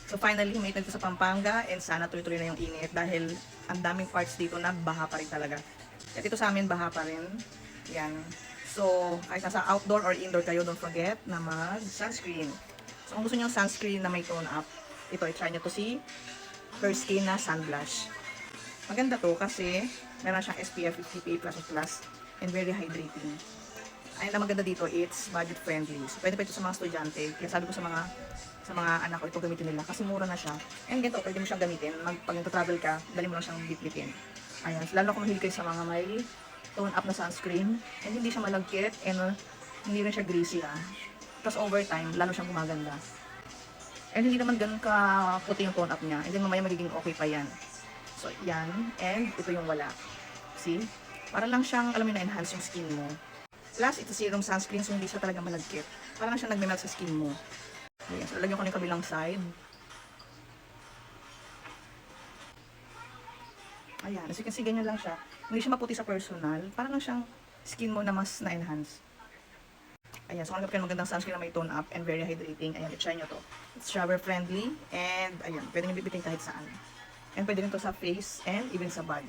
So finally, made na dito sa Pampanga and sana tuloy-tuloy na yung init dahil ang daming parts dito na baha pa rin talaga. At dito sa amin, baha pa rin. Yan. So, kahit nasa outdoor or indoor kayo, don't forget na mag-sunscreen. So, kung gusto nyo sunscreen na may tone up, ito, i-try nyo to si Her Skin na Sun Blush. Maganda to kasi meron siyang SPF 50 PA++ and very hydrating. Ayun na maganda dito, it's budget friendly. So, pwede pa ito sa mga estudyante. Kaya sabi ko sa mga anak ko, ito gamitin nila kasi mura na siya. And ganito, pwede mo siyang gamitin. Pag nagta-travel ka, dali mo lang siyang bitbitin. Ayan, so, lalo kung mahilig kayo sa mga may tone up na sunscreen. And hindi siya malagkit and hindi rin siya greasy Tapos over time, lalo siyang gumaganda. And hindi naman ganun ka puti yung tone up niya. And then mamaya magiging okay pa yan. So, yan. And ito yung wala. See? Para lang siyang, alam mo, na-enhance yung skin mo. Plus, ito serum sunscreen, so hindi siya talaga malagkit. Para lang siya nagme-melt sa skin mo. Ayan. So, lagyan ko na yung kabilang side. Ayan. As you can see, ganyan lang siya. Hindi siya maputi sa personal. Para lang siyang skin mo na mas na-enhance. Ayan, so kung nagkakaroon ng magandang sunscreen na may tone up and very hydrating, ayan, i-try nyo to. It's shower friendly and ayan, pwede nyo bibitin kahit saan. And pwede rin to sa face and even sa body.